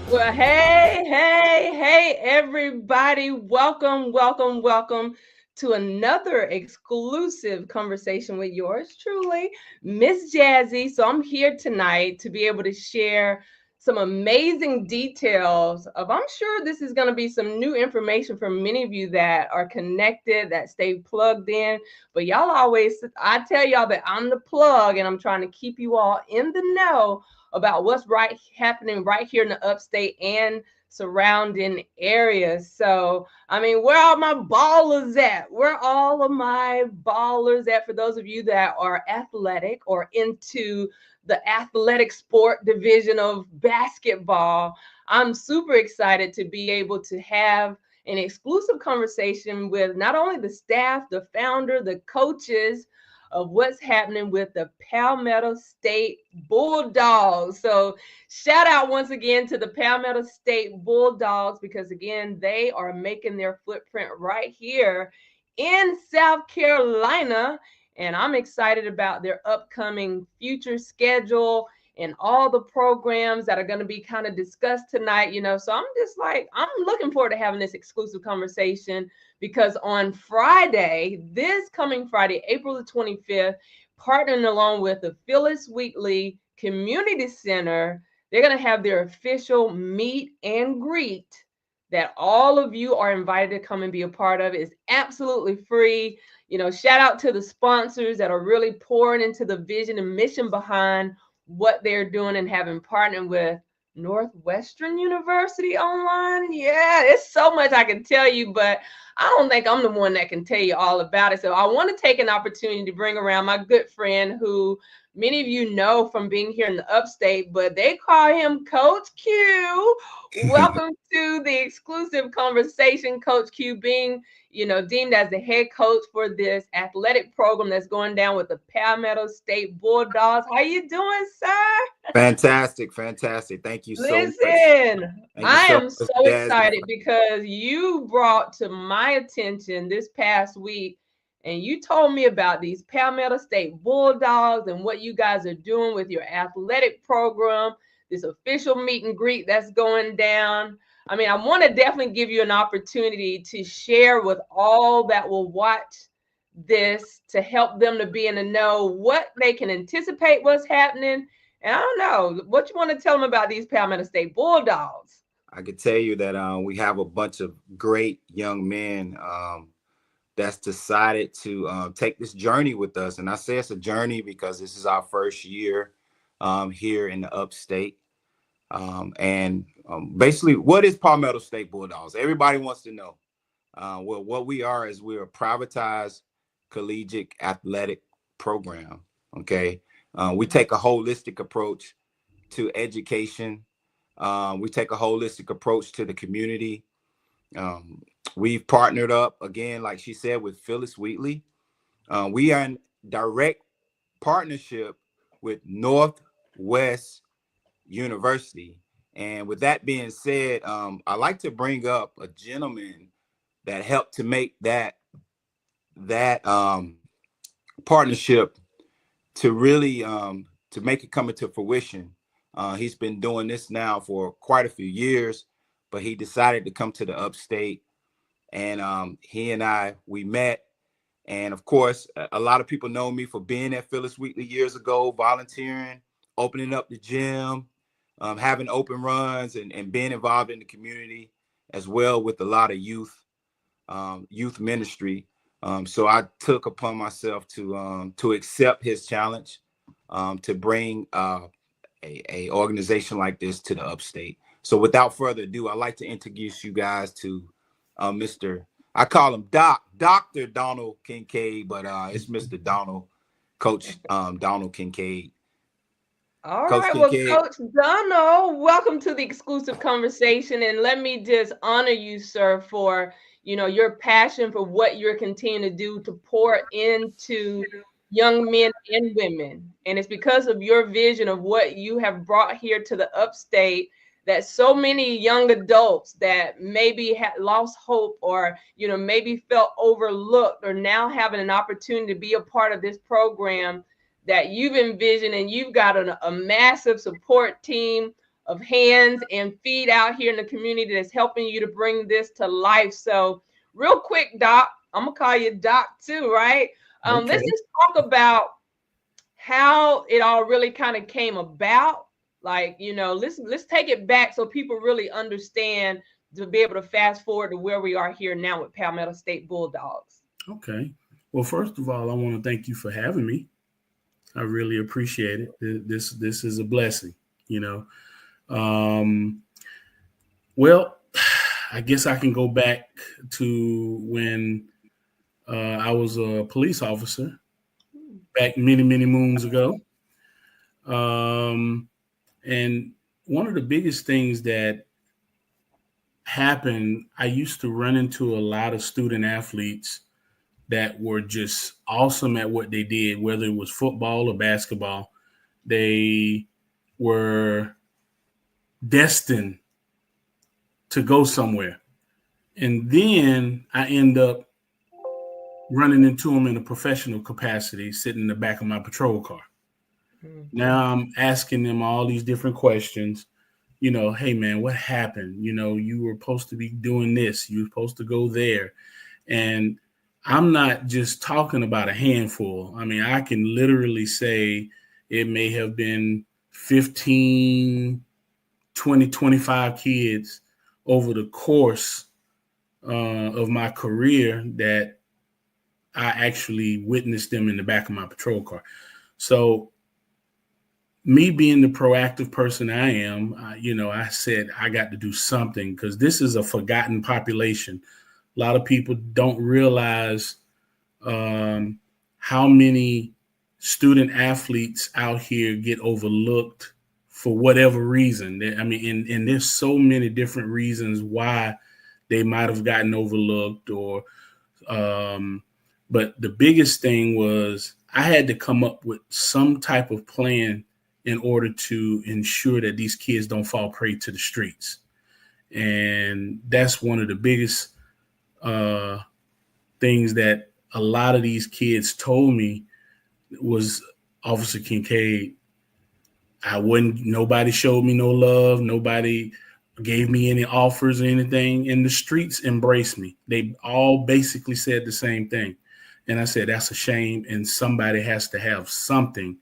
Well, hey, everybody. Welcome to another exclusive conversation with yours truly, Miss Jazzy. So I'm here tonight to be able to share some amazing details of, I'm sure this is going to be some new information for many of you that are connected, that stay plugged in. But y'all always, I tell y'all that I'm the plug and I'm trying to keep you all in the know about what's happening right here in the upstate and surrounding areas. So, I mean, where are my ballers at? Where all of my ballers at? For those of you that are athletic or into the athletic sport division of basketball, I'm super excited to be able to have an exclusive conversation with not only the staff, the founder, the coaches, of what's happening with the Palmetto State Bulldogs. So, shout out once again to the Palmetto State Bulldogs because, again, they are making their footprint right here in South Carolina. And I'm excited about their upcoming future schedule and all the programs that are going to be kind of discussed tonight, So I'm just like, I'm looking forward to having this exclusive conversation because on Friday, this coming Friday, April the 25th, partnering along with the Phyllis Wheatley Community Center, they're going to have their official meet and greet that all of you are invited to come and be a part of. It's absolutely free. Shout out to the sponsors that are really pouring into the vision and mission behind what they're doing and having partnered with Northwestern University online. Yeah, it's so much I can tell you, but I don't think I'm the one that can tell you all about it. So I want to take an opportunity to bring around my good friend who many of you know from being here in the upstate, but they call him Coach Q. Welcome to the exclusive conversation, Coach Q, being deemed as the head coach for this athletic program that's going down with the Palmetto State Bulldogs. How you doing, sir? Fantastic, fantastic. Thank you so much. Listen, Thank you I so am much, so Jazzy. excited because you brought to my attention this past week and you told me about these Palmetto State Bulldogs and what you guys are doing with your athletic program, this official meet and greet that's going down. I mean, I want to definitely give you an opportunity to share with all that will watch this to help them to be in the know what they can anticipate what's happening. And I don't know what you want to tell them about these Palmetto State Bulldogs. I could tell you that we have a bunch of great young men that's decided to take this journey with us. And I say it's a journey because this is our first year here in the upstate. Basically, what is Palmetto State Bulldogs? Everybody wants to know. Well, what we are is we're a privatized collegiate athletic program. Okay. We take a holistic approach to education. We take a holistic approach to the community. Um, we've partnered up again, like she said, with Phyllis Wheatley. We are in direct partnership with Northwest University. And with that being said, I like to bring up a gentleman that helped to make that partnership to really to make it come into fruition. He's been doing this now for quite a few years, but he decided to come to the upstate, and he and we met. And of course, a lot of people know me for being at Phyllis Wheatley years ago, volunteering, opening up the gym, having open runs, and being involved in the community as well with a lot of youth ministry. So I took upon myself to accept his challenge to bring a organization like this to the upstate. So without further ado, I'd like to introduce you guys to Mr. I call him Dr. Donald Kincaid, but it's Mr. Donald, Coach Donald Kincaid. All Coach right, well, Kincaid. Coach Donald, welcome to the exclusive conversation, and let me just honor you, sir, for your passion for what you're continuing to do to pour into young men and women, and it's because of your vision of what you have brought here to the upstate that so many young adults that maybe had lost hope or maybe felt overlooked are now having an opportunity to be a part of this program that you've envisioned, and you've got a massive support team of hands and feet out here in the community that's helping you to bring this to life. So real quick, Doc, I'm gonna call you Doc too, right? Okay. Let's just talk about how it all really kind of came about. Like, let's take it back so people really understand, to be able to fast forward to where we are here now with Palmetto State Bulldogs. Okay. Well, first of all, I want to thank you for having me. I really appreciate it. This is a blessing, you know. Well, I guess I can go back to when I was a police officer back many, many moons ago. And one of the biggest things that happened, I used to run into a lot of student athletes that were just awesome at what they did, whether it was football or basketball. They were destined to go somewhere. And then I end up running into them in a professional capacity, sitting in the back of my patrol car. Mm-hmm. Now I'm asking them all these different questions. Hey man, what happened? You were supposed to be doing this. You were supposed to go there. And I'm not just talking about a handful. I mean, I can literally say it may have been 15, 20, 25 kids over the course of my career that I actually witnessed them in the back of my patrol car. So me being the proactive person I am, I said I got to do something, because this is a forgotten population. A lot of people don't realize how many student athletes out here get overlooked for whatever reason. I mean, and there's so many different reasons why they might have gotten overlooked, or but the biggest thing was I had to come up with some type of plan in order to ensure that these kids don't fall prey to the streets. And that's one of the biggest things that a lot of these kids told me was, Officer Kincaid, nobody showed me no love. Nobody gave me any offers or anything. And the streets embraced me. They all basically said the same thing. And I said, that's a shame. And somebody has to have something.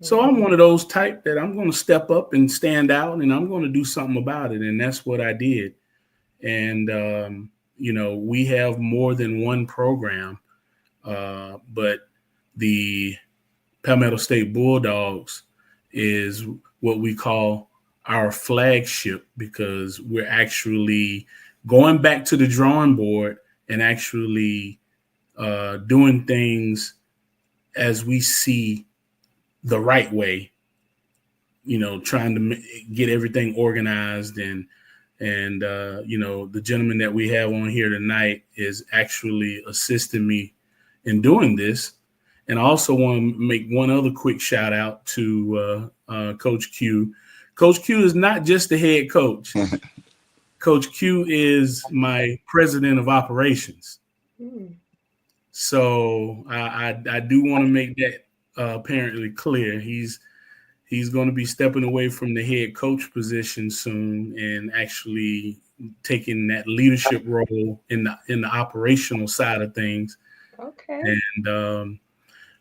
So I'm one of those type that I'm going to step up and stand out, and I'm going to do something about it. And that's what I did. And, we have more than one program, but the Palmetto State Bulldogs is what we call our flagship, because we're actually going back to the drawing board and actually doing things as we see the right way, trying to get everything organized. And the gentleman that we have on here tonight is actually assisting me in doing this. And I also want to make one other quick shout out to Coach Q. Coach Q is not just the head coach. Coach Q is my president of operations. So I do want to make that apparently clear. He's going to be stepping away from the head coach position soon and actually taking that leadership role in the operational side of things. Okay. And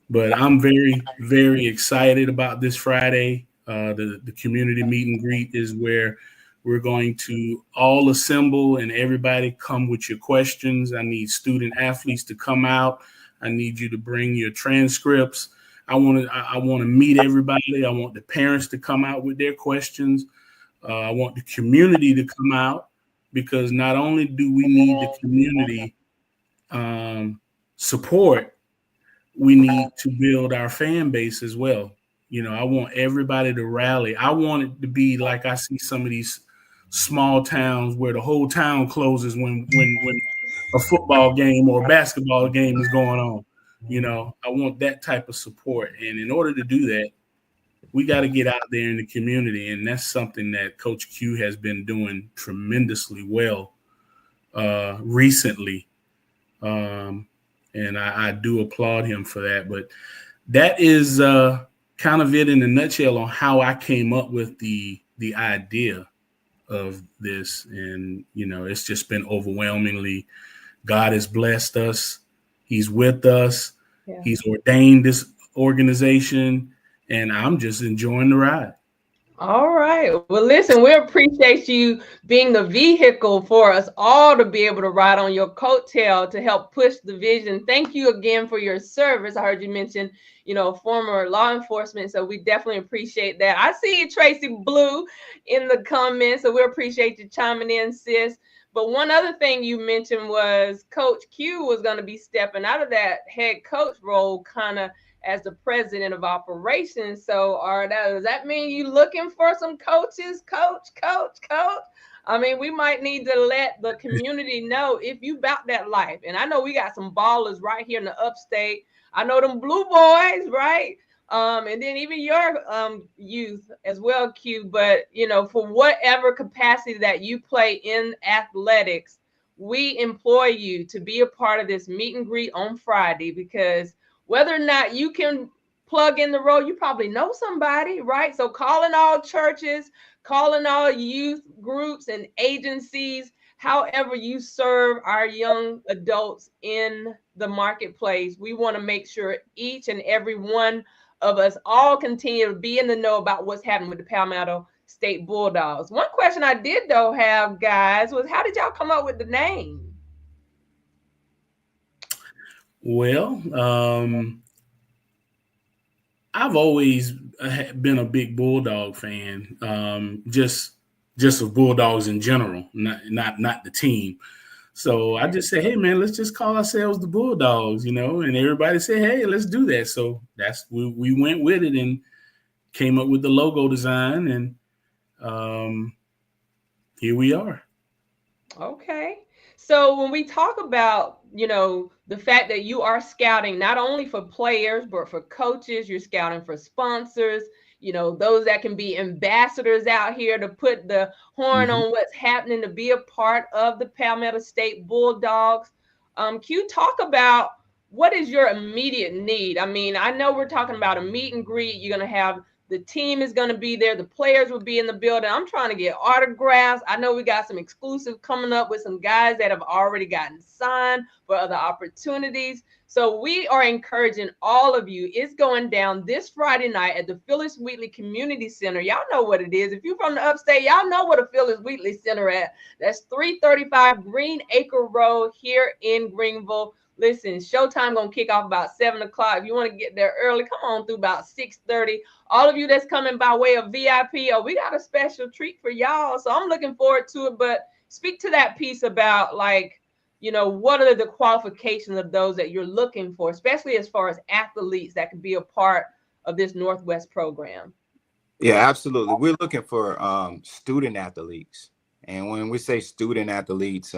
but I'm very, very excited about this Friday. The community meet and greet is where we're going to all assemble and everybody come with your questions. I need student athletes to come out. I need you to bring your transcripts. I want to meet everybody. I want the parents to come out with their questions. I want the community to come out, because not only do we need the community support, we need to build our fan base as well. I want everybody to rally. I want it to be like I see some of these small towns where the whole town closes when a football game or a basketball game is going on. I want that type of support. And in order to do that, we got to get out there in the community. And that's something that Coach Q has been doing tremendously well recently. And I do applaud him for that. But that is kind of it in a nutshell on how I came up with the the idea of this. And, it's just been overwhelmingly, God has blessed us. He's with us. Yeah. He's ordained this organization, and I'm just enjoying the ride. All right. Well, listen, we appreciate you being the vehicle for us all to be able to ride on your coattail to help push the vision. Thank you again for your service. I heard you mention, former law enforcement. So we definitely appreciate that. I see you, Tracy Blue, in the comments. So we appreciate you chiming in, sis. But one other thing you mentioned was Coach Q was going to be stepping out of that head coach role kind of as the president of operations. So does that mean you looking for some coaches, coach? I mean, we might need to let the community know if you about that life. And I know we got some ballers right here in the upstate. I know them blue boys, right? And then even your youth as well, Q. But, for whatever capacity that you play in athletics, we implore you to be a part of this meet and greet on Friday, because whether or not you can plug in the role, you probably know somebody, right? So calling all churches, calling all youth groups and agencies, however you serve our young adults in the marketplace, we want to make sure each and every one of us all continue to be in the know about what's happening with the Palmetto State Bulldogs. One question I did, though, have, guys, was how did y'all come up with the name? Well, I've always been a big Bulldog fan, just of Bulldogs in general, not the team. So I just said, hey, man, let's just call ourselves the Bulldogs, and everybody said, hey, let's do that. So we went with it and came up with the logo design, and here we are. Okay. So when we talk about, the fact that you are scouting not only for players, but for coaches, you're scouting for sponsors, those that can be ambassadors out here to put the horn on what's happening, to be a part of the Palmetto State Bulldogs. Q, talk about what is your immediate need? I mean, I know we're talking about a meet and greet. You're going to have the team is going to be there. The players will be in the building. I'm trying to get autographs. I know we got some exclusive coming up with some guys that have already gotten signed for other opportunities. So we are encouraging all of you. It's going down this Friday night at the Phyllis Wheatley Community Center. Y'all know what it is. If you're from the upstate, y'all know what a Phyllis Wheatley Center at. That's 335 Green Acre Road here in Greenville. Listen, showtime gonna kick off about 7 o'clock. If you want to get there early, come on through about 6:30. All of you that's coming by way of VIP, we got a special treat for y'all. So I'm looking forward to it. But speak to that piece about, what are the qualifications of those that you're looking for, especially as far as athletes that can be a part of this Northwest program? Yeah, absolutely. We're looking for student athletes. And when we say student athletes,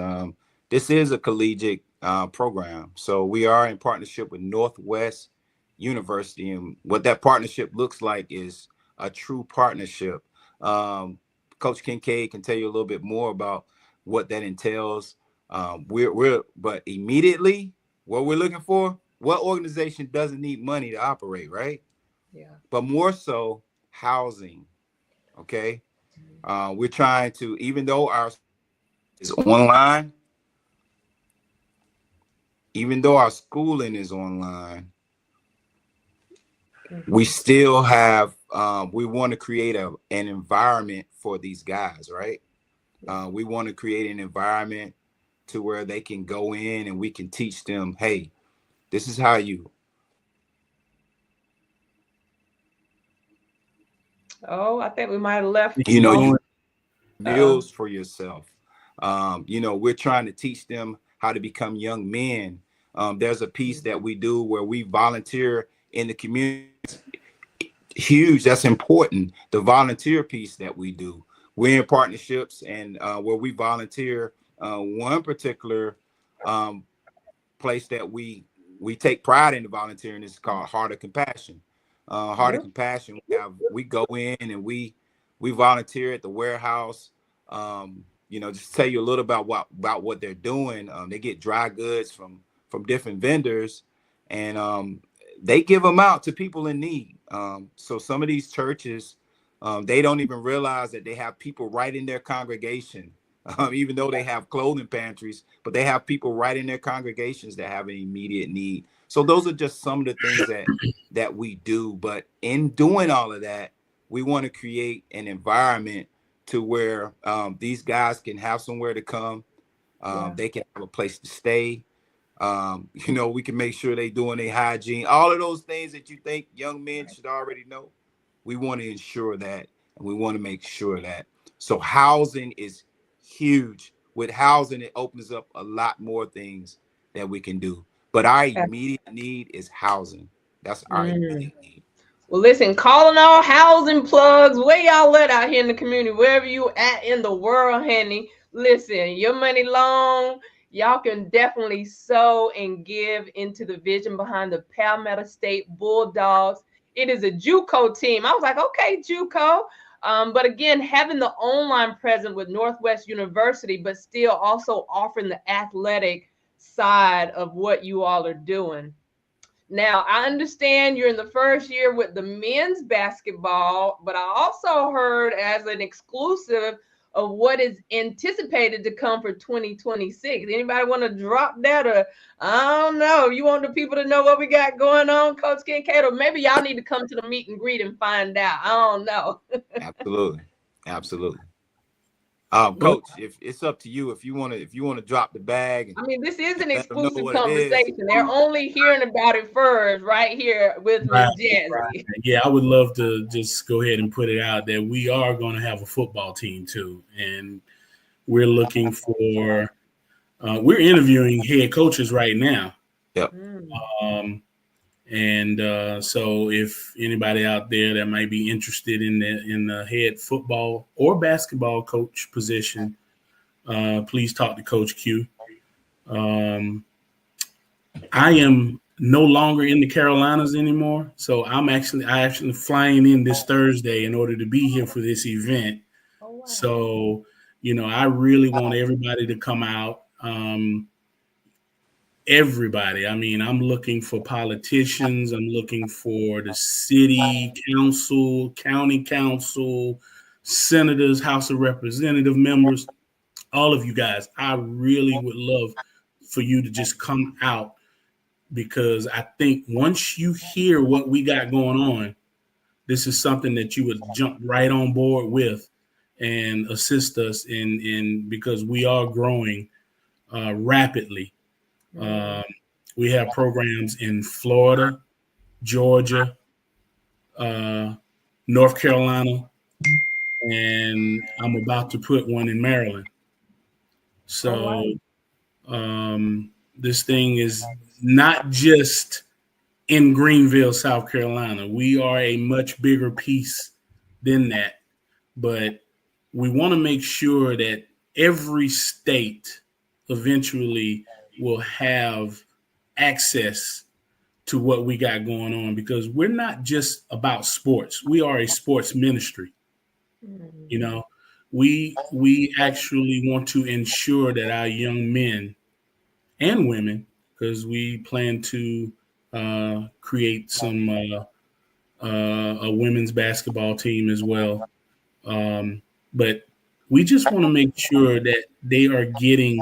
this is a collegiate program. So we are in partnership with Northwest University. And what that partnership looks like is a true partnership. Coach Kincaid can tell you a little bit more about what that entails. But immediately, what we're looking for, what organization doesn't need money to operate, right? Yeah. But more so, housing. Okay. We're trying to, even though our is online, even though our schooling is online, we still have, we want to create an environment for these guys, right? We want to create an environment to where they can go in and we can teach them, hey, this is how you. Oh, I think we might have left. You bills for yourself. We're trying to teach them how to become young men. There's a piece that we do where we volunteer in the community. Huge. That's important. The volunteer piece that we do. We're in partnerships and where we volunteer. One particular place that we take pride in the volunteering is called Heart of Compassion. Heart of Compassion. We go in and we volunteer at the warehouse. Just tell you a little about what they're doing. They get dry goods from different vendors, and they give them out to people in need. So some of these churches, They don't even realize that they have people right in their congregation, even though they have clothing pantries, but they have people right in their congregations that have an immediate need. So those are just some of the things that we do. But in doing all of that, we want to create an environment to where these guys can have somewhere to come. They can have a place to stay. We can make sure they're doing their hygiene, all of those things that you think young men should already know. We want to ensure that, and we want to make sure that. So housing is huge. With housing, it opens up a lot more things that we can do. But our immediate need is housing. That's our immediate need. Well, listen, calling all housing plugs, where y'all at out here in the community, wherever you at in the world, honey. Listen, your money long. Y'all can definitely sow and give into the vision behind the Palmetto State Bulldogs. It is a JUCO team. I was like, okay, JUCO. But again, having the online presence with Northwest University, but still also offering the athletic side of what you all are doing. Now, I understand you're in the first year with the men's basketball, but I also heard as an exclusive of what is anticipated to come for 2026. Anybody want to drop that? Or I don't know. You want the people to know what we got going on, Coach Kincaid? Or maybe y'all need to come to the meet and greet and find out. I don't know. Absolutely. Absolutely. Coach, if it's up to you, if you want to drop the bag. I mean, this is an exclusive conversation. They're only hearing about it first right here with Miss Jazzy. Right. Yeah, I would love to just go ahead and put it out that we are going to have a football team too. And we're looking for, we're interviewing head coaches right now. Yep. So if anybody out there that might be interested in the head football or basketball coach position, please talk to Coach Q. I am no longer in the Carolinas anymore, so I actually flying in this Thursday in order to be here for this event. Oh, wow. So, I really want everybody to come out. Everybody. I mean, I'm looking for politicians. I'm looking for the city council, county council, senators, House of Representative members, all of you guys. I really would love for you to just come out, because I think once you hear what we got going on, this is something that you would jump right on board with and assist us in because we are growing rapidly. We have programs in Florida, Georgia, North Carolina, and I'm about to put one in Maryland. So this thing is not just in Greenville, South Carolina. We are a much bigger piece than that, but we want to make sure that every state eventually will have access to what we got going on, because we're not just about sports. We are a sports ministry. We actually want to ensure that our young men and women, because we plan to create some a women's basketball team as well. But we just want to make sure that they are getting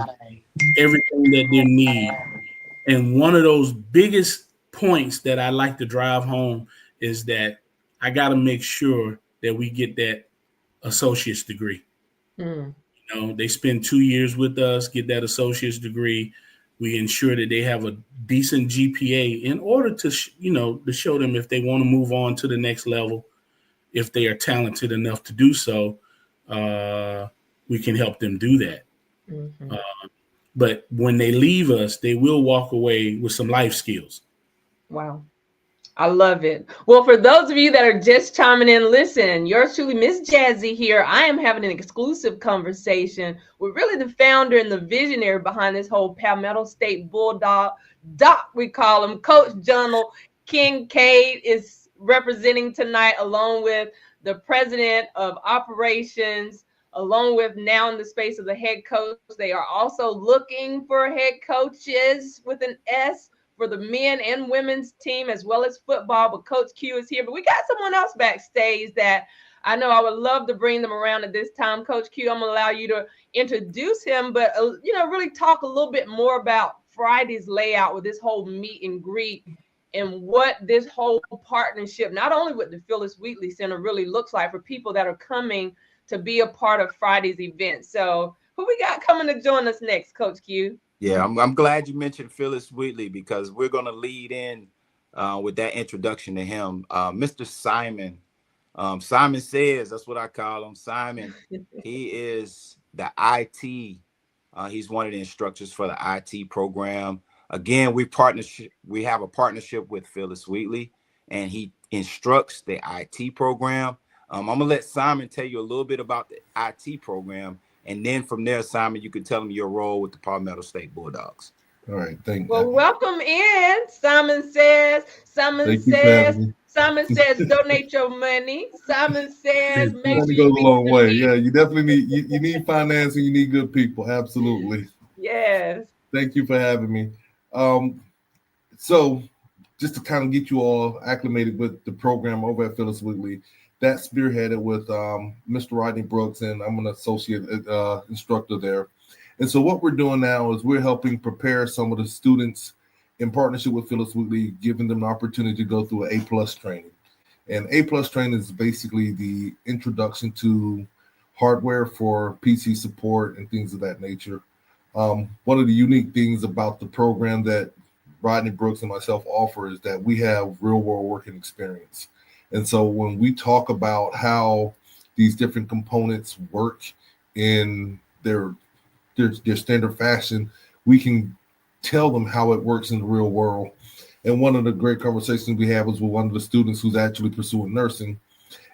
everything that they need. And one of those biggest points that I like to drive home is that I got to make sure that we get that associate's degree. They spend 2 years with us, get that associate's degree. We ensure that they have a decent GPA in order to, to show them if they want to move on to the next level, if they are talented enough to do so, we can help them do that. But when they leave us, they will walk away with some life skills. Wow. I love it. Well, for those of you that are just chiming in, listen, yours truly, Miss Jazzy here. I am having an exclusive conversation with really the founder and the visionary behind this whole Palmetto State Bulldog, Doc, we call him. Coach Jonal Kincaid is representing tonight, along with the president of operations, along with now in the space of the head coach. They are also looking for head coaches with an S for the men and women's team, as well as football. But Coach Q is here. But we got someone else backstage that I know I would love to bring them around at this time. Coach Q, I'm going to allow you to introduce him, but, really talk a little bit more about Friday's layout with this whole meet and greet and what this whole partnership, not only with the Phyllis Wheatley Center, really looks like for people that are coming to be a part of Friday's event. So who we got coming to join us next, Coach Q? Yeah, I'm glad you mentioned Phyllis Wheatley, because we're going to lead in with that introduction to him. Mr. Simon. Simon Says, that's what I call him. Simon, he is the IT. He's one of the instructors for the IT program. Again, we have a partnership with Phyllis Wheatley, and he instructs the IT program. I'm going to let Simon tell you a little bit about the IT program. And then from there, Simon, you can tell him your role with the Palmetto State Bulldogs. All right, thank you. Well, welcome in. Simon Says, donate your money. Simon Says, make sure goes a long way. Yeah, you definitely need you need finance, and you need good people. Absolutely. Yes. Thank you for having me. So just to kind of get you all acclimated with the program over at Phyllis Wheatley, that's spearheaded with Mr. Rodney Brooks, and I'm an associate instructor there. And so what we're doing now is we're helping prepare some of the students in partnership with Phyllis Wheatley, giving them the opportunity to go through an A+ training. And A+ training is basically the introduction to hardware for PC support and things of that nature. One of the unique things about the program that Rodney Brooks and myself offer is that we have real world working experience. And so when we talk about how these different components work in their standard fashion, we can tell them how it works in the real world. And one of the great conversations we have was with one of the students who's actually pursuing nursing,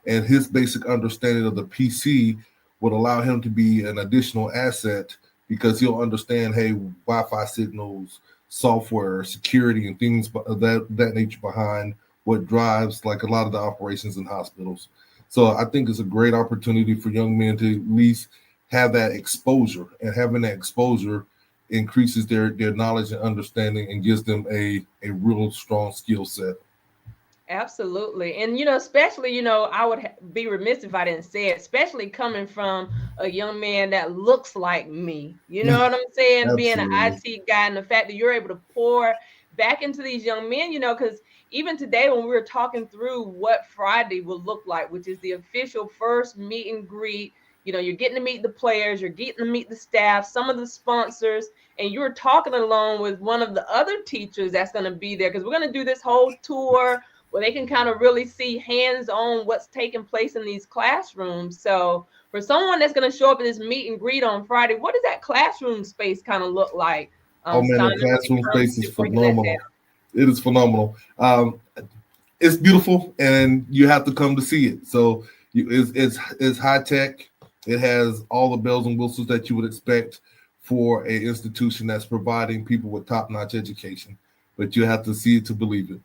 and his basic understanding of the PC would allow him to be an additional asset, because he'll understand, hey, Wi-Fi signals, software, security, and things of that nature behind what drives like a lot of the operations in hospitals. So I think it's a great opportunity for young men to at least have that exposure, and having that exposure increases their knowledge and understanding and gives them a real strong skill set. Absolutely. And, especially, I would be remiss if I didn't say it, especially coming from a young man that looks like me. You know what I'm saying? Being an IT guy, and the fact that you're able to pour back into these young men, because even today when we were talking through what Friday will look like, which is the official first meet and greet, you're getting to meet the players, you're getting to meet the staff, some of the sponsors, and you're talking along with one of the other teachers that's going to be there, because we're going to do this whole tour where they can kind of really see hands-on what's taking place in these classrooms. So for someone that's going to show up at this meet and greet on Friday, what does that classroom space kind of look like? The classroom space is phenomenal. It is phenomenal. It's beautiful, and you have to come to see it. So it's high tech. It has all the bells and whistles that you would expect for an institution that's providing people with top-notch education. But you have to see it to believe it.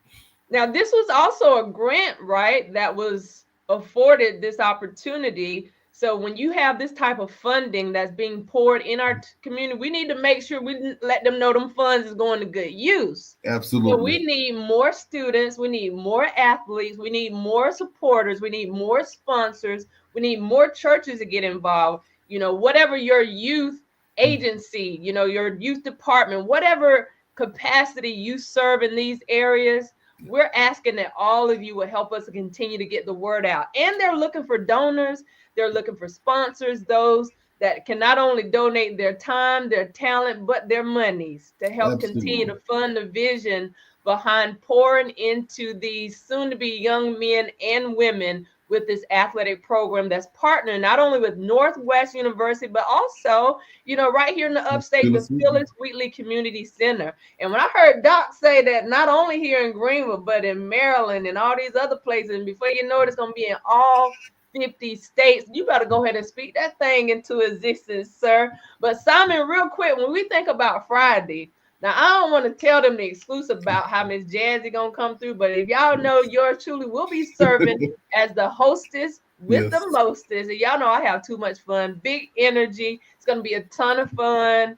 Now, this was also a grant, right, that was afforded this opportunity. So when you have this type of funding that's being poured in our community, we need to make sure we let them know them funds is going to good use. Absolutely. So we need more students. We need more athletes. We need more supporters. We need more sponsors. We need more churches to get involved. Whatever your youth agency, your youth department, whatever capacity you serve in these areas, we're asking that all of you will help us to continue to get the word out. And they're looking for donors. They're looking for sponsors, those that can not only donate their time, their talent, but their monies to help continue to fund the vision behind pouring into these soon-to-be young men and women with this athletic program that's partnering not only with Northwest University, but also, right here in the upstate with Phyllis Wheatley Community Center. And when I heard Doc say that not only here in Greenville, but in Maryland and all these other places, and before you know it, it's going to be in all 50 states, you better go ahead and speak that thing into existence, sir. But Simon, real quick, when we think about Friday, now I don't want to tell them the exclusive about how Miss Jazzy gonna come through, but if y'all know, yours truly will be serving as the hostess with the mostest. And y'all know I have too much fun, big energy. It's gonna be a ton of fun.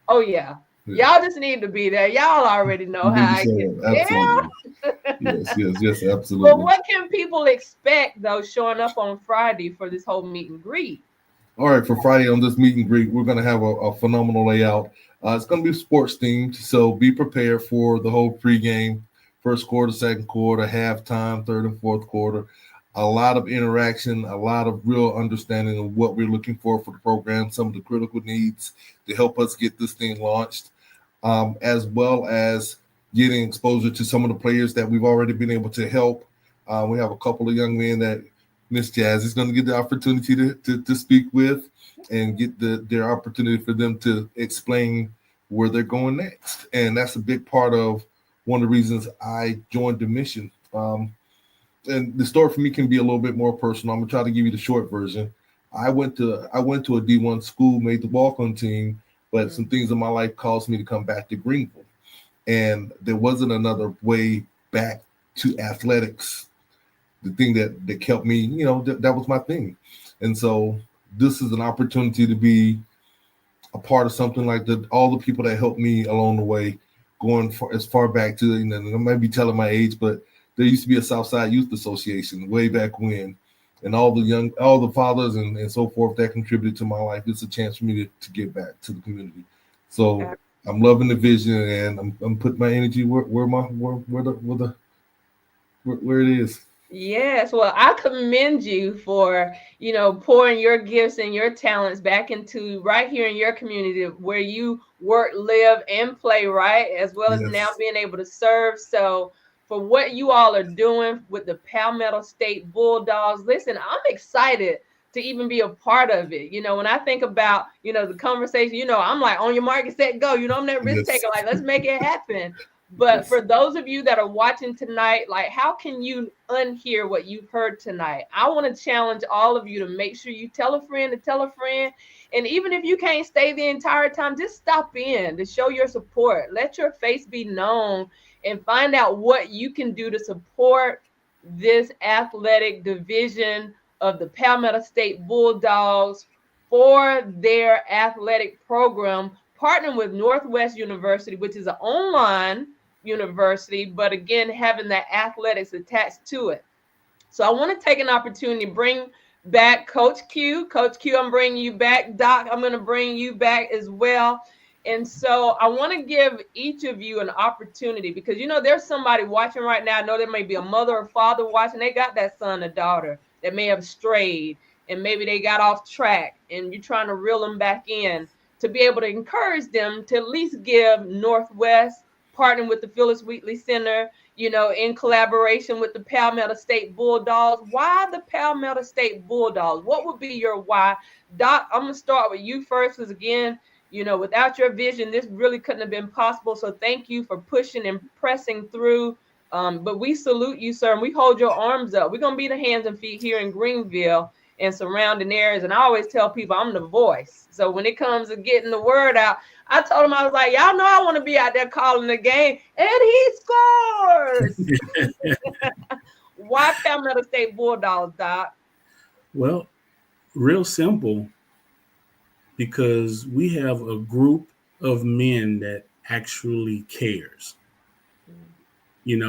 Oh yeah. Y'all just need to be there. Y'all already know how I get. Absolutely. Yeah. Yes, absolutely. But what can people expect though showing up on Friday for this whole meet and greet? All right, for Friday on this meet and greet, we're going to have a phenomenal layout. It's going to be sports themed, so be prepared for the whole pregame, first quarter, second quarter, halftime, third and fourth quarter. A lot of interaction, a lot of real understanding of what we're looking for the program, some of the critical needs to help us get this thing launched, as well as getting exposure to some of the players that we've already been able to help. We have a couple of young men that Miss Jazz is going to get the opportunity to speak with and get their opportunity for them to explain where they're going next. And that's a big part of one of the reasons I joined the mission. And the story for me can be a little bit more personal. I'm going to try to give you the short version. I went to a D1 school, made the walk-on team, but some things in my life caused me to come back to Greenville. And there wasn't another way back to athletics. The thing that kept me, that was my thing. And so this is an opportunity to be a part of something like that. All the people that helped me along the way, going as far back to, I might be telling my age, but there used to be a Southside Youth Association way back when, and all the fathers and so forth that contributed to my life. It's a chance for me to give back to the community. So I'm loving the vision, and I'm putting my energy where it is. Yes, well, I commend you for, pouring your gifts and your talents back into right here in your community where you work, live, and play, right? As well as now being able to serve. So for what you all are doing with the Palmetto State Bulldogs, listen, I'm excited to even be a part of it. When I think about, the conversation, I'm like, on your mark, set, go. I'm that risk taker, like, let's make it happen. But for those of you that are watching tonight, like, how can you unhear what you've heard tonight? I want to challenge all of you to make sure you tell a friend to tell a friend. And even if you can't stay the entire time, just stop in to show your support. Let your face be known and find out what you can do to support this athletic division of the Palmetto State Bulldogs for their athletic program, partnering with Northwest University, which is an online university, but again, having that athletics attached to it. So I want to take an opportunity to bring back Coach Q. Coach Q, I'm bringing you back. Doc, I'm going to bring you back as well. And so I want to give each of you an opportunity because, there's somebody watching right now. I know there may be a mother or father watching. They got that son or daughter that may have strayed and maybe they got off track and you're trying to reel them back in to be able to encourage them to at least give Northwest, partnering with the Phyllis Wheatley Center, in collaboration with the Palmetto State Bulldogs. Why the Palmetto State Bulldogs? What would be your why? Doc, I'm going to start with you first because, again, without your vision, this really couldn't have been possible. So thank you for pushing and pressing through. But we salute you, sir, and we hold your arms up. We're going to be the hands and feet here in Greenville and surrounding areas. And I always tell people I'm the voice. So when it comes to getting the word out, I told him, I was like, y'all know I want to be out there calling the game. And he scores. Why Palmetto State Bulldogs, Doc? Well, real simple, because we have a group of men that actually cares. You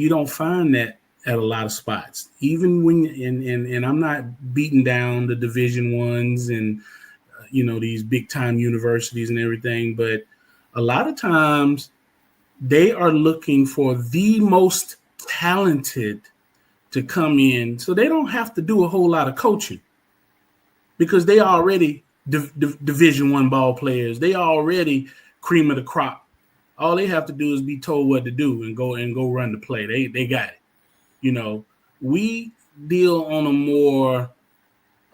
don't find that at a lot of spots, even when, and I'm not beating down the Division Ones and, these big time universities and everything, but a lot of times they are looking for the most talented to come in. So they don't have to do a whole lot of coaching because they already Division One ball players. They already cream of the crop. All they have to do is be told what to do and go run the play. They got it. We deal on a more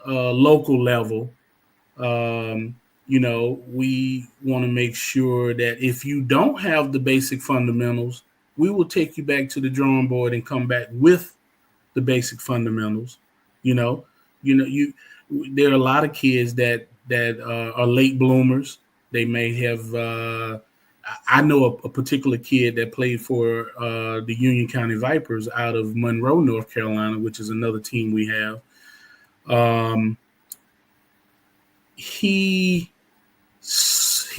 local level. We want to make sure that if you don't have the basic fundamentals, we will take you back to the drawing board and come back with the basic fundamentals. There are a lot of kids that are late bloomers. They may have. I know a particular kid that played for the Union County Vipers out of Monroe, North Carolina, which is another team we have. He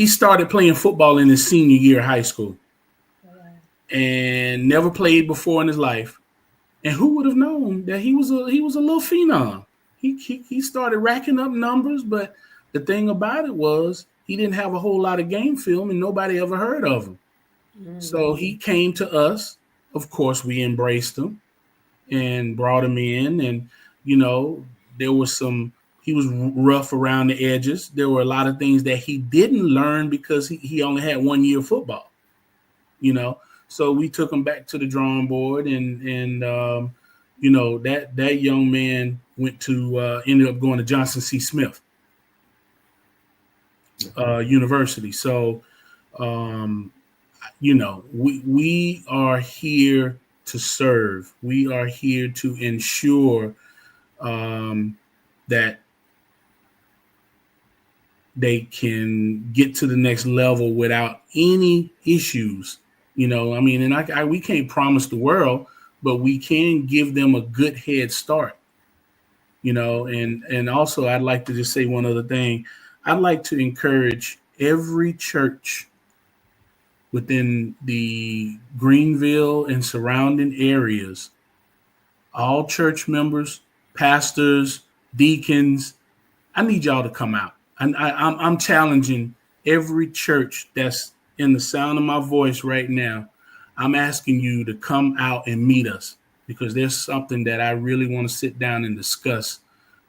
he started playing football in his senior year of high school and never played before in his life. And who would have known that he was a little phenom? He started racking up numbers, but the thing about it was he didn't have a whole lot of game film and nobody ever heard of him. So he came to us. Of course, we embraced him and brought him in. And, you know, there was he was rough around the edges. There were a lot of things that he didn't learn because he only had 1 year of football, you know. So we took him back to the drawing board and you know, that young man ended up going to Johnson C. Smith University. So, you know, we are here to serve. We are here to ensure that they can get to the next level without any issues. You know, I mean, and we can't promise the world, but we can give them a good head start. You know, and also I'd like to just say one other thing. I'd like to encourage every church within the Greenville and surrounding areas, all church members, pastors, deacons, I need y'all to come out. I'm challenging every church that's in the sound of my voice right now. I'm asking you to come out and meet us because there's something that I really want to sit down and discuss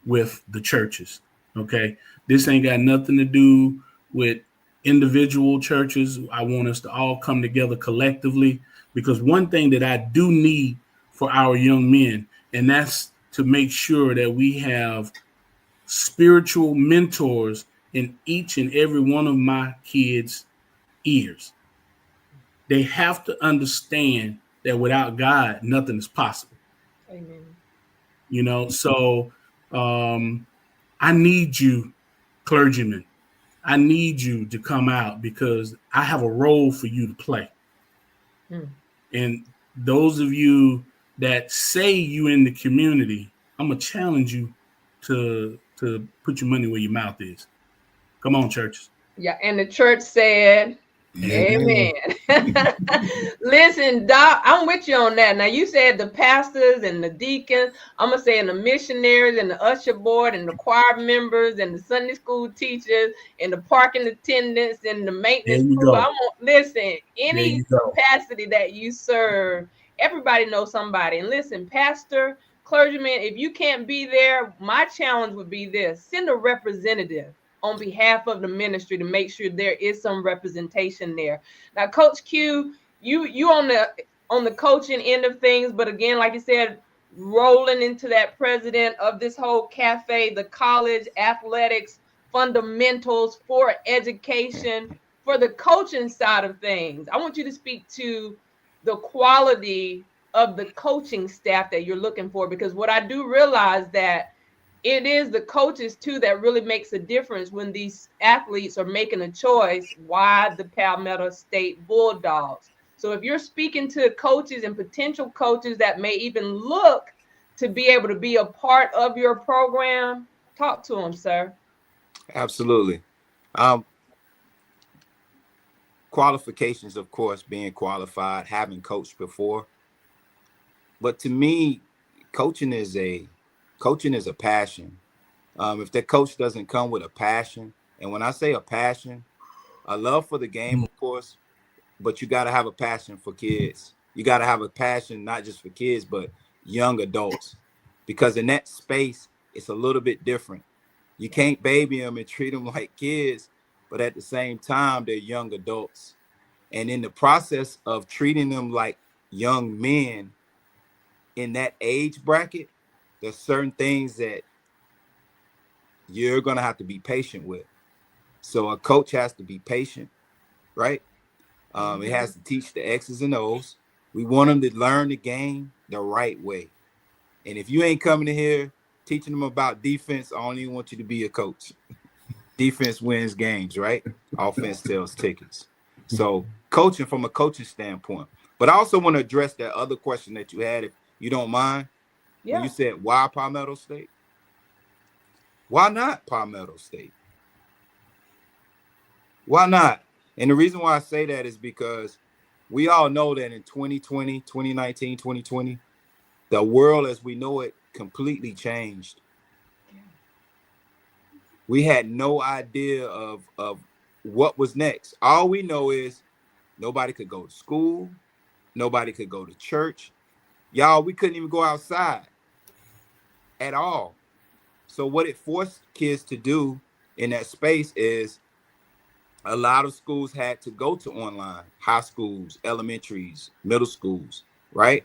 with the churches. Okay. This ain't got nothing to do with individual churches. I want us to all come together collectively because one thing that I do need for our young men, and that's to make sure that we have spiritual mentors in each and every one of my kids' ears. They have to understand that without God, nothing is possible. Amen. You know, so I need you, clergymen. I need you to come out because I have a role for you to play. And those of you that say you in the community, I'm going to challenge you to put your money where your mouth is. Come on, churches. Yeah, and the church said, Amen. Listen, Doc, I'm with you on that. Now, you said the pastors and the deacons. I'm going to say the missionaries and the usher board and the choir members and the Sunday school teachers and the parking attendants and the maintenance crew. Listen, any capacity that you serve, everybody knows somebody. And listen, pastor, clergyman, if you can't be there, my challenge would be this: send a representative on behalf of the ministry to make sure there is some representation there. Now, Coach Q, you on the coaching end of things, but again, like you said, rolling into that president of this whole cafe, the college athletics fundamentals for education, for the coaching side of things. I want you to speak to the quality of the coaching staff that you're looking for, because what I do realize that it is the coaches too that really makes a difference when these athletes are making a choice. Why the Palmetto State Bulldogs? So if you're speaking to coaches and potential coaches that may even look to be able to be a part of your program, talk to them, sir. Absolutely. Qualifications, of course, being qualified, having coached before. But to me, coaching is a passion. If the coach doesn't come with a passion, and when I say a passion, a love for the game, of course, but you got to have a passion for kids. You got to have a passion, not just for kids, but young adults, because in that space, it's a little bit different. You can't baby them and treat them like kids, but at the same time, they're young adults. And in the process of treating them like young men in that age bracket, there's certain things that you're going to have to be patient with. So a coach has to be patient, right? It has to teach the X's and O's. We want them to learn the game the right way. And if you ain't coming in here teaching them about defense, I don't even want you to be a coach. Defense wins games, right? Offense sells tickets. So coaching from a coaching standpoint. But I also want to address that other question that you had, if you don't mind. Yeah. When you said, why Palmetto State? Why not Palmetto State? Why not? And the reason why I say that is because we all know that in 2020, 2019, 2020, the world as we know it completely changed. We had no idea of what was next. All we know is nobody could go to school, nobody could go to church. Y'all, we couldn't even go outside at all. So what it forced kids to do in that space is a lot of schools had to go to online, high schools, elementaries, middle schools, right?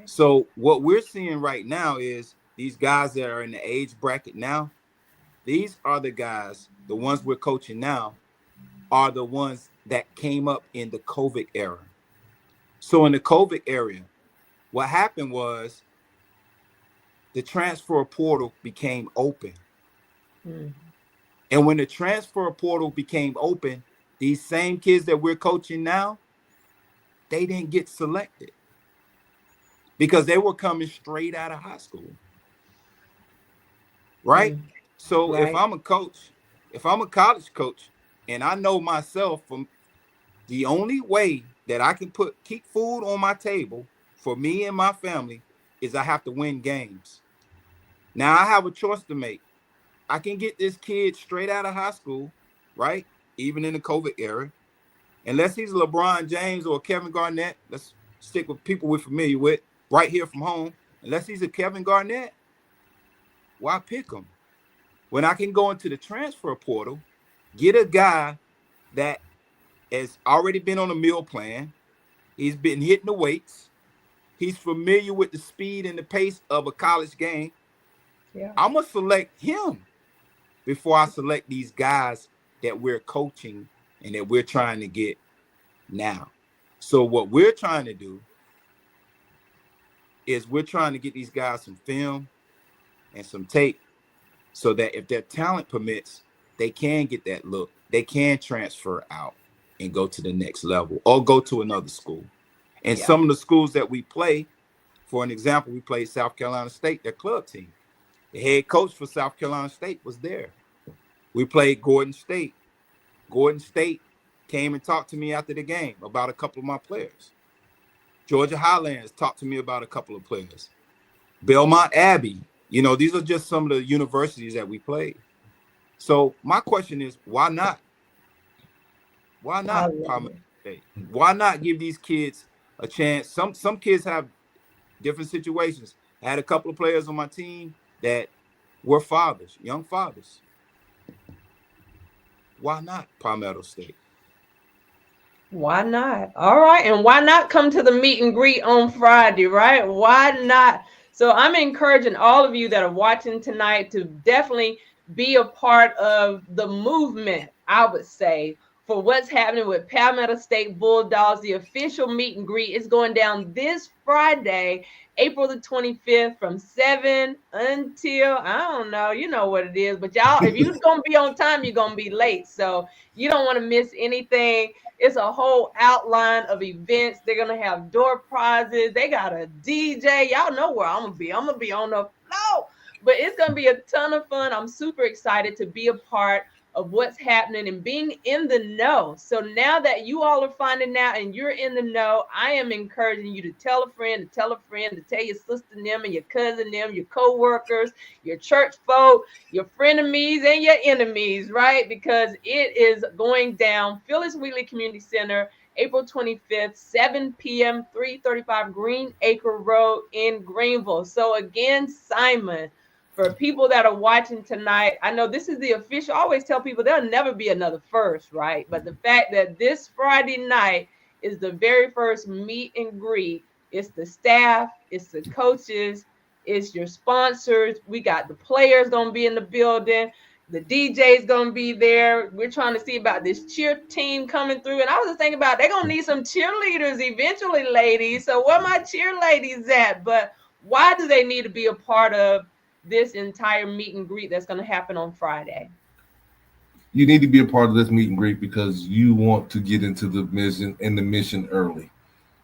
So what we're seeing right now is these guys that are in the age bracket now, these are the guys, the ones we're coaching now, are the ones that came up in the COVID era. So in the COVID era, what happened was the transfer portal became open. And when the transfer portal became open, these same kids that we're coaching now, they didn't get selected because they were coming straight out of high school. Right? So if I'm a coach, if I'm a college coach, and I know myself from the only way that I can keep food on my table for me and my family is I have to win games. Now I have a choice to make. I can get this kid straight out of high school, right? Even in the COVID era, unless he's LeBron James or Kevin Garnett. Let's stick with people we're familiar with right here from home. Unless he's a Kevin Garnett, why pick him? When I can go into the transfer portal, get a guy that has already been on a meal plan. He's been hitting the weights. He's familiar with the speed and the pace of a college game. Yeah. I'm going to select him before I select these guys that we're coaching and that we're trying to get now. So what we're trying to do is we're trying to get these guys some film and some tape so that if their talent permits, they can get that look. They can transfer out and go to the next level or go to another school. And some of the schools that we play, for an example, we played South Carolina State, their club team. The head coach for South Carolina State was there. We played Gordon State. Gordon State came and talked to me after the game about a couple of my players. Georgia Highlands talked to me about a couple of players. Belmont Abbey. You know, these are just some of the universities that we played. So my question is, why not? Why not? Why not give these kids a chance? Some kids have different situations. I had a couple of players on my team that were fathers, young fathers. Why not Palmetto State? Why not? All right. And why not come to the meet and greet on Friday, right? Why not? So I'm encouraging all of you that are watching tonight to definitely be a part of the movement, I would say, for what's happening with Palmetto State Bulldogs. The official meet and greet is going down this Friday, April the 25th from 7 until, I don't know, you know what it is. But y'all, if you're going to be on time, you're going to be late. So you don't want to miss anything. It's a whole outline of events. They're going to have door prizes. They got a DJ. Y'all know where I'm going to be. I'm going to be on the floor. But it's going to be a ton of fun. I'm super excited to be a part of what's happening and being in the know. So now that you all are finding out and you're in the know, I am encouraging you to tell a friend, to tell a friend, to tell your sister them and your cousin them, your co-workers, your church folk, your frenemies and your enemies, right? Because it is going down. Phyllis Wheatley Community Center, April 25th, 7 p.m., 335 Green Acre Road in Greenville. So again, Simon, for people that are watching tonight, I know this is the official. I always tell people there'll never be another first, right? But the fact that this Friday night is the very first meet and greet, it's the staff, it's the coaches, it's your sponsors. We got the players going to be in the building. The DJ's going to be there. We're trying to see about this cheer team coming through. And I was just thinking about they're going to need some cheerleaders eventually, ladies. So where my cheer ladies at? But why do they need to be a part of this entire meet and greet that's going to happen on Friday? You need to be a part of this meet and greet because you want to get into the mission early.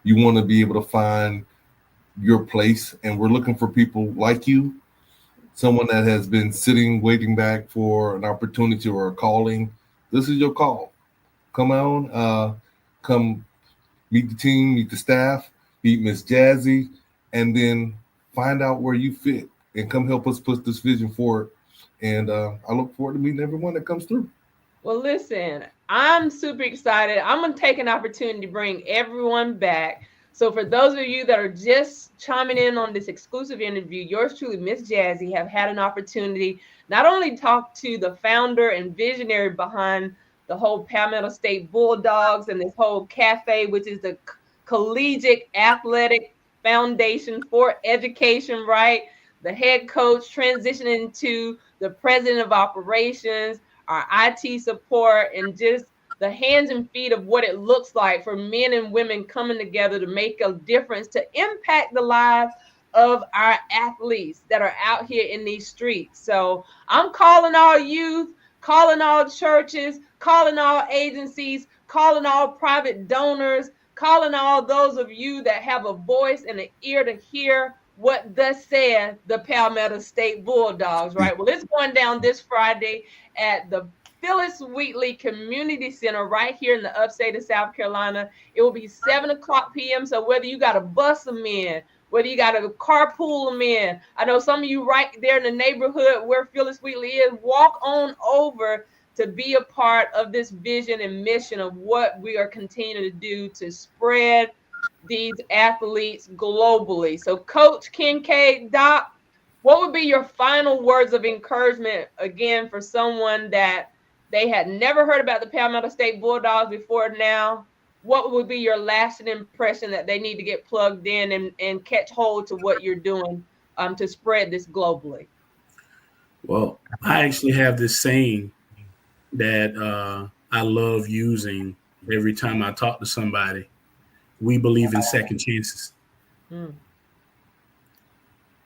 You want to be able to find your place, and we're looking for people like you, someone that has been sitting, waiting back for an opportunity or a calling. This is your call. come on, come meet the team, meet the staff, meet Miss Jazzy, and then find out where you fit and come help us push this vision forward. And I look forward to meeting everyone that comes through. Well, listen, I'm super excited. I'm going to take an opportunity to bring everyone back. So for those of you that are just chiming in on this exclusive interview, yours truly, Miss Jazzy, have had an opportunity not only talk to the founder and visionary behind the whole Palmetto State Bulldogs and this whole cafe, which is the Collegiate Athletic Foundation for Education, right? The head coach transitioning to the president of operations, our IT support, and just the hands and feet of what it looks like for men and women coming together to make a difference, to impact the lives of our athletes that are out here in these streets. So I'm calling all youth, calling all churches, calling all agencies, calling all private donors, calling all those of you that have a voice and an ear to hear what thus said the Palmetto State Bulldogs, right? Well, it's going down this Friday at the Phyllis Wheatley Community Center right here in the upstate of South Carolina. It will be 7:00 p.m. So whether you got to bus them in, whether you got to carpool them in, I know some of you right there in the neighborhood where Phyllis Wheatley is, walk on over to be a part of this vision and mission of what we are continuing to do to spread these athletes globally. So Coach Kincaid, Doc, what would be your final words of encouragement, again, for someone that they had never heard about the Palmetto State Bulldogs before now? What would be your lasting impression that they need to get plugged in and catch hold to what you're doing to spread this globally? Well, I actually have this saying that I love using every time I talk to somebody. We believe in second chances.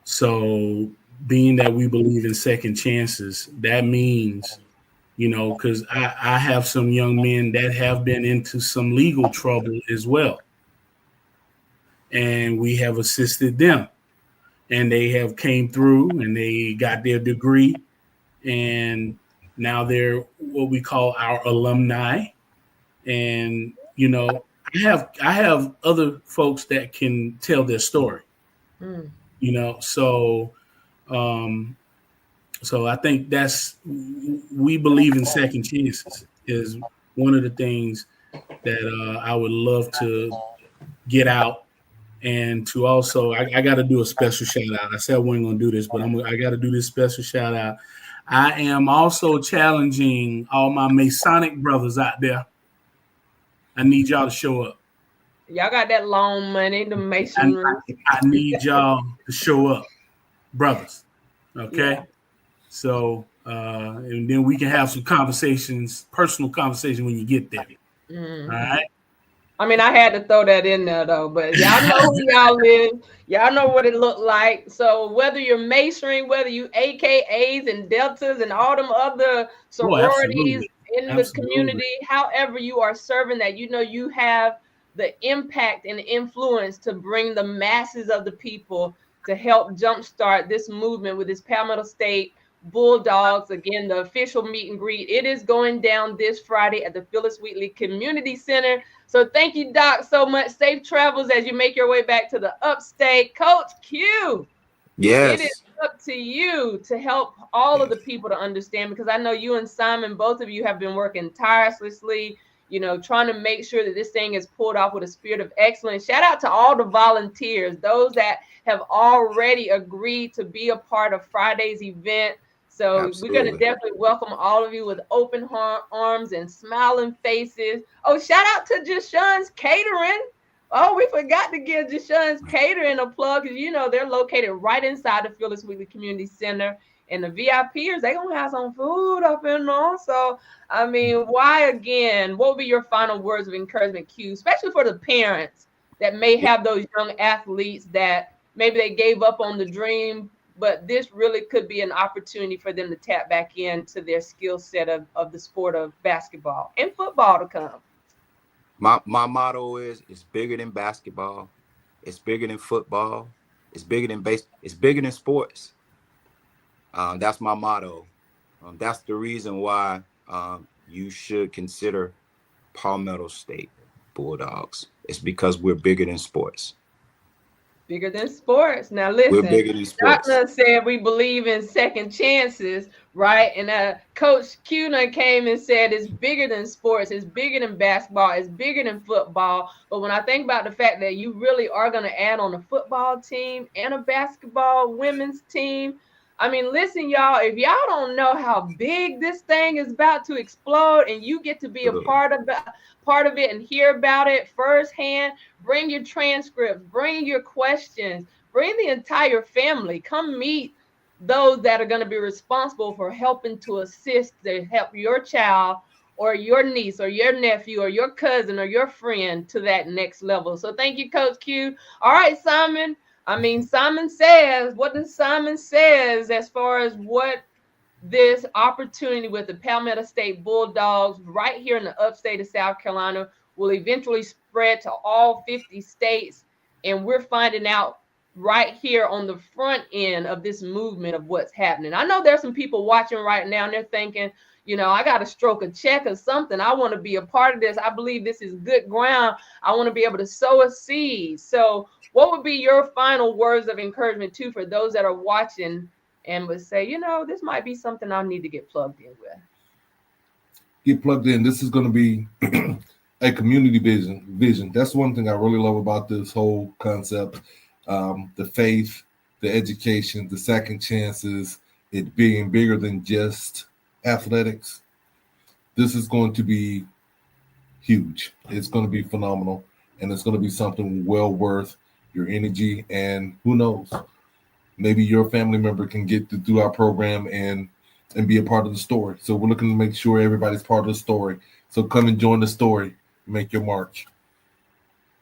So being that we believe in second chances, that means, because I have some young men that have been into some legal trouble as well. And we have assisted them. And they have came through and they got their degree. And now they're what we call our alumni. And, I have other folks that can tell their story, so I think we believe in second chances is one of the things that I would love to get out, and to also, I got to do a special shout out. I said I wasn't going to do this, but I got to do this special shout out. I am also challenging all my Masonic brothers out there. I need y'all to show up. Y'all got that loan money, the masonry. I need y'all to show up, brothers. Okay? Yeah. So, and then we can have some conversations, personal conversation when you get there. All right? I mean, I had to throw that in there, though. But y'all know who y'all live. Y'all know what it looked like. So whether you're masonry, whether you AKAs and deltas and all them other sororities in the community, however you are serving that, you have the impact and influence to bring the masses of the people to help jumpstart this movement with this Palmetto State Bulldogs. Again, the official meet and greet. It is going down this Friday at the Phyllis Wheatley Community Center. So thank you, Doc, so much. Safe travels as you make your way back to the upstate. Coach Q. Yes. It is up to you to help all of the people to understand, because I know you and Simon, both of you have been working tirelessly, trying to make sure that this thing is pulled off with a spirit of excellence. Shout out to all the volunteers, those that have already agreed to be a part of Friday's event. So Absolutely. We're going to definitely welcome all of you with open arms and smiling faces. Oh, shout out to Jashun's Catering. Oh, we forgot to give Jashun's Catering a plug, because, they're located right inside the Phyllis Wheatley Community Center. And the VIPers, they're going to have some food up in there. So, I mean, why again? What would be your final words of encouragement, Q, especially for the parents that may have those young athletes that maybe they gave up on the dream, but this really could be an opportunity for them to tap back into their skill set of the sport of basketball and football to come? My motto is, it's bigger than basketball. It's bigger than football. It's bigger than it's bigger than sports. That's my motto. That's the reason why you should consider Palmetto State Bulldogs. It's because we're bigger than sports. Bigger than sports. Now We're listen, bigger than sports. Dr. said we believe in second chances, right? And Coach Cuna came and said it's bigger than sports, it's bigger than basketball, it's bigger than football. But when I think about the fact that you really are going to add on a football team and a basketball women's team, I mean, listen, y'all, if y'all don't know how big this thing is about to explode and you get to be a part of it and hear about it firsthand, bring your transcripts, bring your questions, bring the entire family. Come meet those that are going to be responsible for helping to assist to help your child or your niece or your nephew or your cousin or your friend to that next level. So thank you, Coach Q. All right, Simon. Simon says, what does Simon says as far as what this opportunity with the Palmetto State Bulldogs right here in the upstate of South Carolina will eventually spread to all 50 states. And we're finding out right here on the front end of this movement of what's happening. I know there's some people watching right now and they're thinking, I got to stroke a check or something. I want to be a part of this. I believe this is good ground. I want to be able to sow a seed. So what would be your final words of encouragement too for those that are watching and would say, this might be something I need to get plugged in with? Get plugged in. This is going to be a community vision. That's one thing I really love about this whole concept. The faith, the education, the second chances, it being bigger than just athletics. This is going to be huge. It's going to be phenomenal. And it's going to be something well worth your energy. And who knows, maybe your family member can get to do our program and be a part of the story. So we're looking to make sure everybody's part of the story. So come and join the story, make your march.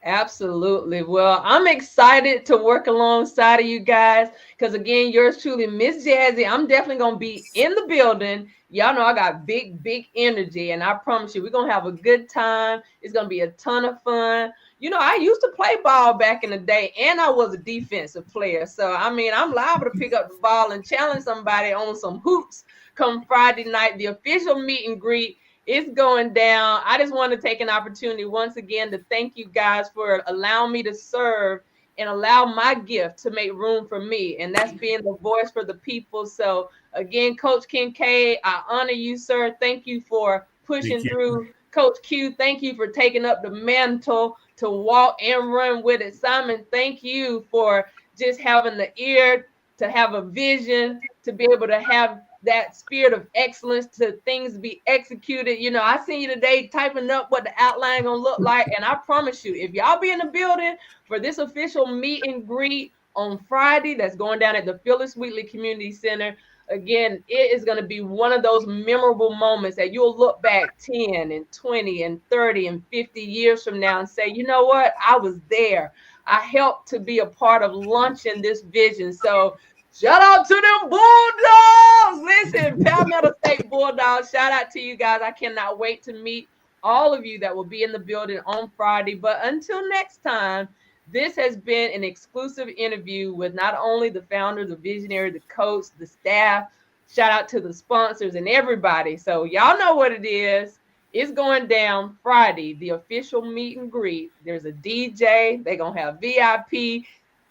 Absolutely. Well, I'm excited to work alongside of you guys because, again, yours truly, Miss Jazzy, I'm definitely going to be in the building. Y'all know I got big energy, and I promise you we're going to have a good time. It's going to be a ton of fun. I used to play ball back in the day, and I was a defensive player. So, I'm liable to pick up the ball and challenge somebody on some hoops come Friday night. The official meet and greet is going down. I just want to take an opportunity once again to thank you guys for allowing me to serve and allow my gift to make room for me. And that's being the voice for the people. So again, Coach Kincaid, I honor you, sir. Thank you for pushing through. Coach Q, thank you for taking up the mantle to walk and run with it. Simon, thank you for just having the ear to have a vision, to be able to have that spirit of excellence to things be executed. I seen you today typing up what the outline gonna look like. And I promise you, if y'all be in the building for this official meet and greet on Friday, that's going down at the Phyllis Wheatley Community Center, again, it is going to be one of those memorable moments that you'll look back 10 and 20 and 30 and 50 years from now and say, you know what? I was there. I helped to be a part of launching this vision. So shout out to them Bulldogs. Listen, Palmetto State Bulldogs, shout out to you guys. I cannot wait to meet all of you that will be in the building on Friday. But until next time, this has been an exclusive interview with not only the founder, the visionary, the coach, the staff. Shout out to the sponsors and everybody. So y'all know what it is. It's going down Friday, the official meet and greet. There's a DJ. They're going to have VIP.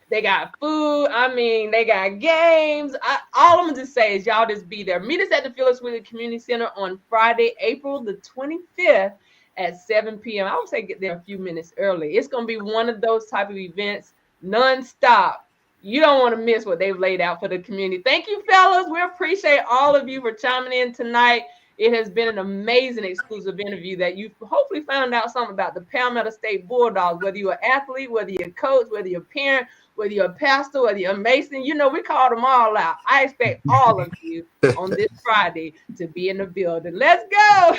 They got food. They got games. All I'm going to just say is y'all just be there. Meet us at the Phyllis Wheatley Community Center on Friday, April the 25th at 7 p.m. I would say get there a few minutes early. It's going to be one of those type of events, nonstop. You don't want to miss what they've laid out for the community. Thank you, fellas. We appreciate all of you for chiming in tonight. It has been an amazing exclusive interview that you've hopefully found out something about the Palmetto State Bulldogs, whether you're an athlete, whether you're a coach, whether you're a parent, whether you're a pastor, whether you're a mason. We call them all out. I expect all of you on this Friday to be in the building. Let's go.